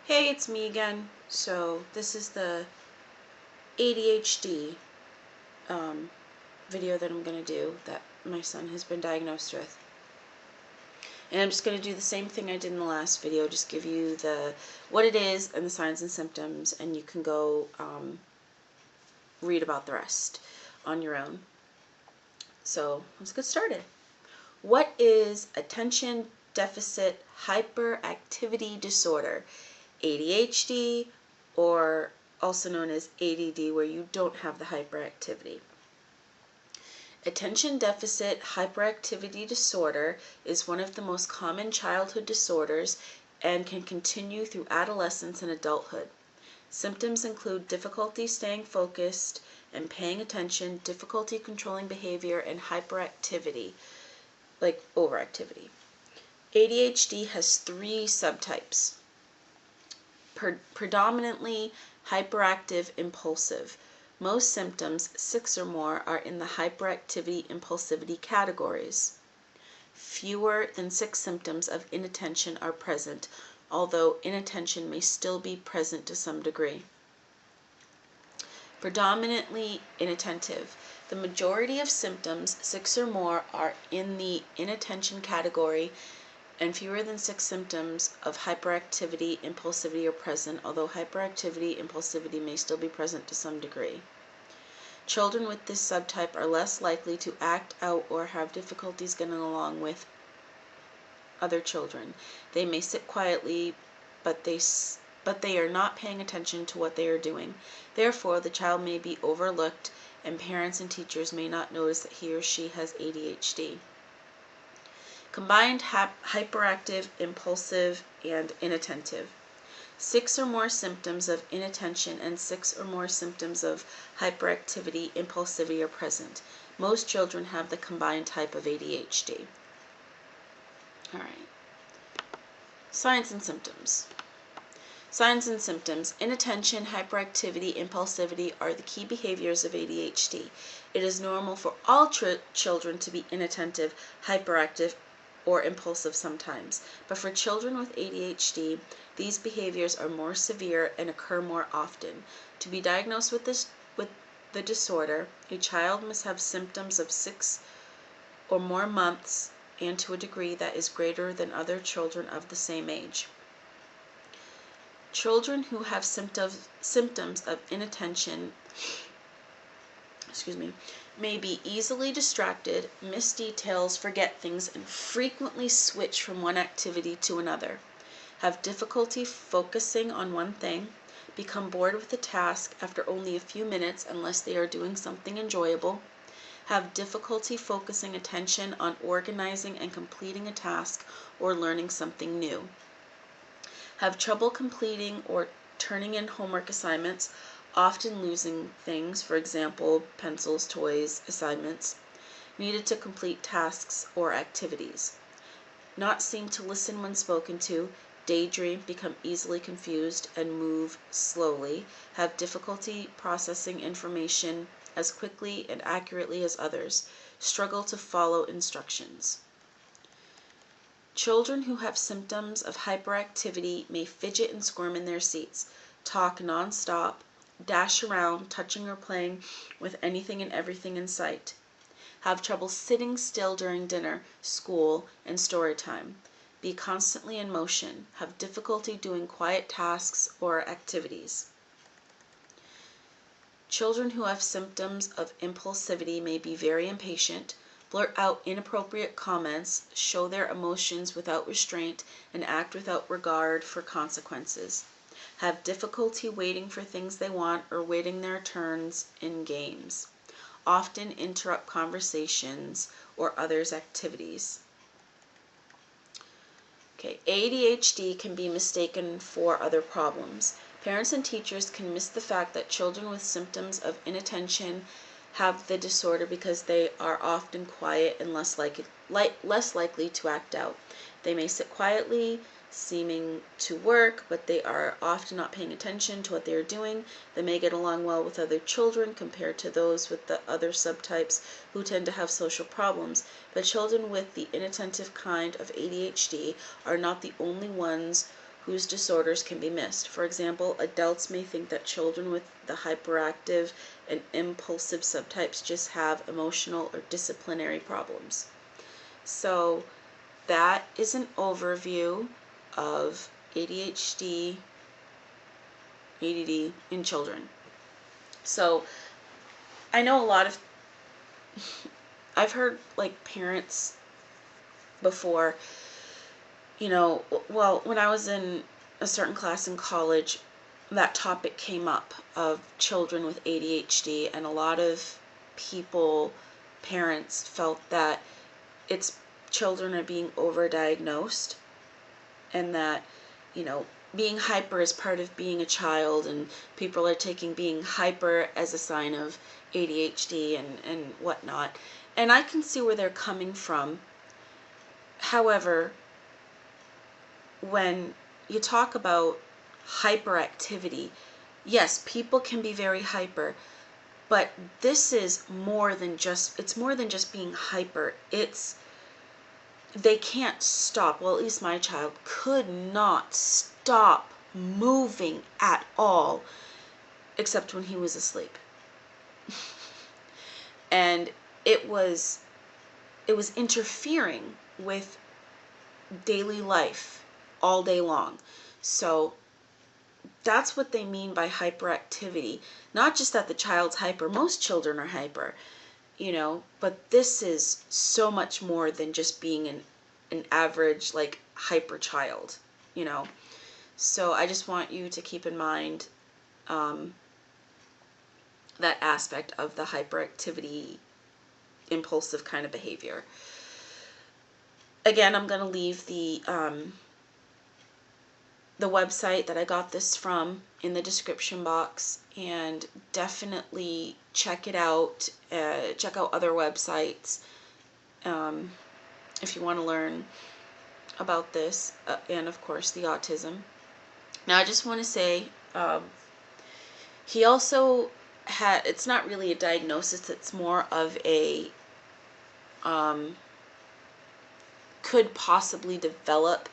Hey, it's me again. So this is the ADHD video that I'm going to do that my son has been diagnosed with. And I'm just going to do the same thing I did in the last video, just give you what it is and the signs and symptoms, and you can go read about the rest on your own. So let's get started. What is attention deficit hyperactivity disorder? ADHD, or also known as ADD, where you don't have the hyperactivity. Attention deficit hyperactivity disorder is one of the most common childhood disorders and can continue through adolescence and adulthood. Symptoms include difficulty staying focused and paying attention, difficulty controlling behavior, and hyperactivity, like overactivity. ADHD has 3 subtypes. Predominantly hyperactive impulsive. Most symptoms, 6 or more, are in the hyperactivity impulsivity categories. Fewer than 6 symptoms of inattention are present, although inattention may still be present to some degree. Predominantly inattentive. The majority of symptoms, 6 or more, are in the inattention category, and fewer than 6 symptoms of hyperactivity, impulsivity are present, although hyperactivity, impulsivity may still be present to some degree. Children with this subtype are less likely to act out or have difficulties getting along with other children. They may sit quietly, but they are not paying attention to what they are doing. Therefore, the child may be overlooked, and parents and teachers may not notice that he or she has ADHD. Combined hyperactive, impulsive, and inattentive. 6 or more symptoms of inattention and 6 or more symptoms of hyperactivity, impulsivity are present. Most children have the combined type of ADHD. All right. Signs and symptoms. Signs and symptoms. Inattention, hyperactivity, impulsivity are the key behaviors of ADHD. It is normal for all children to be inattentive, hyperactive, or impulsive sometimes, but for children with ADHD, these behaviors are more severe and occur more often. To be diagnosed with the disorder, a child must have symptoms of 6 or more months and to a degree that is greater than other children of the same age. Children who have symptoms of inattention may be easily distracted, miss details, forget things, and frequently switch from one activity to another, have difficulty focusing on one thing, become bored with a task after only a few minutes unless they are doing something enjoyable, have difficulty focusing attention on organizing and completing a task or learning something new, have trouble completing or turning in homework assignments, often losing things, for example, pencils, toys, assignments, needed to complete tasks or activities, not seem to listen when spoken to, daydream, become easily confused, and move slowly, have difficulty processing information as quickly and accurately as others, struggle to follow instructions. Children who have symptoms of hyperactivity may fidget and squirm in their seats, talk non-stop, dash around, touching or playing with anything and everything in sight, have trouble sitting still during dinner, school, and story time, be constantly in motion, have difficulty doing quiet tasks or activities. Children who have symptoms of impulsivity may be very impatient, blurt out inappropriate comments, show their emotions without restraint, and act without regard for consequences, have difficulty waiting for things they want or waiting their turns in games, often interrupt conversations or others' activities. Okay, ADHD can be mistaken for other problems. Parents and teachers can miss the fact that children with symptoms of inattention have the disorder because they are often quiet and less likely to act out. They may sit quietly, seeming to work, but they are often not paying attention to what they are doing. They may get along well with other children compared to those with the other subtypes who tend to have social problems, but children with the inattentive kind of ADHD are not the only ones whose disorders can be missed. For example, adults may think that children with the hyperactive and impulsive subtypes just have emotional or disciplinary problems. So that is an overview of ADHD, ADD in children. So I know a lot of, I've heard like parents before, well, when I was in a certain class in college, that topic came up of children with ADHD, and a lot of people, parents, felt that it's children are being overdiagnosed, and that, being hyper is part of being a child, and people are taking being hyper as a sign of ADHD and whatnot. And I can see where they're coming from. However, when you talk about hyperactivity, yes, people can be very hyper, but this is more than just being hyper. They can't stop. Well, at least my child could not stop moving at all, except when he was asleep. And it was interfering with daily life all day long. So that's what they mean by hyperactivity. Not just that the child's hyper, most children are hyper, but this is so much more than just being an average, like, hyper child, So I just want you to keep in mind that aspect of the hyperactivity, impulsive kind of behavior. Again, I'm going to leave the website that I got this from in the description box, and definitely check it out. Check out other websites if you want to learn about this, and of course the autism. Now I just want to say, he also had, it's not really a diagnosis, it's more of a could possibly develop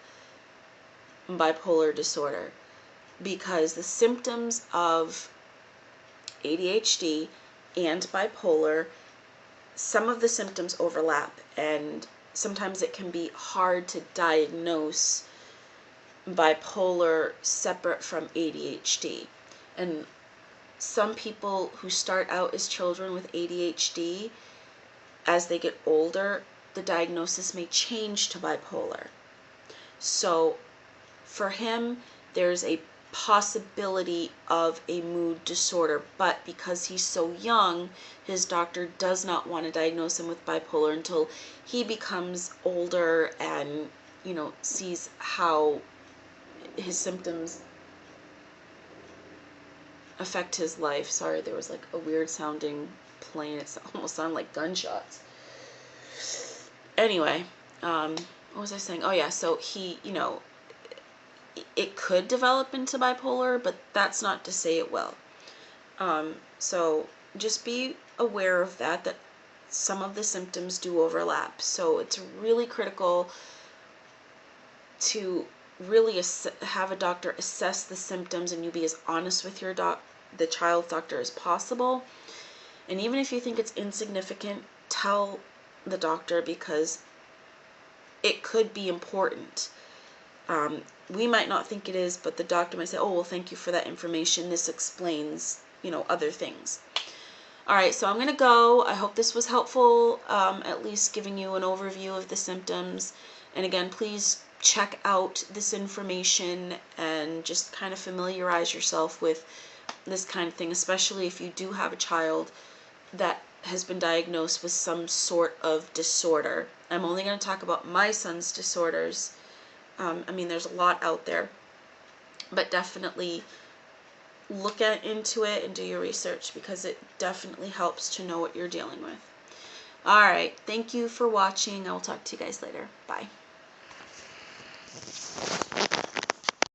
bipolar disorder, because the symptoms of ADHD and bipolar, some of the symptoms overlap, and sometimes it can be hard to diagnose bipolar separate from ADHD. And some people who start out as children with ADHD, as they get older, the diagnosis may change to bipolar. So for him, there's a possibility of a mood disorder, but because he's so young, his doctor does not want to diagnose him with bipolar until he becomes older and, sees how his symptoms affect his life. Sorry, there was like a weird sounding plane. It almost sounded like gunshots. Anyway, what was I saying? Oh yeah, so he, it could develop into bipolar, but that's not to say it will. So just be aware of that some of the symptoms do overlap. So it's really critical to really have a doctor assess the symptoms, and you be as honest with the child's doctor as possible. And even if you think it's insignificant, tell the doctor, because it could be important. We might not think it is, but the doctor might say, oh, well, thank you for that information. This explains, other things. All right, so I'm going to go. I hope this was helpful, at least giving you an overview of the symptoms. And again, please check out this information and just kind of familiarize yourself with this kind of thing, especially if you do have a child that has been diagnosed with some sort of disorder. I'm only going to talk about my son's disorders. There's a lot out there, but definitely look into it and do your research, because it definitely helps to know what you're dealing with. All right, thank you for watching. I will talk to you guys later. Bye.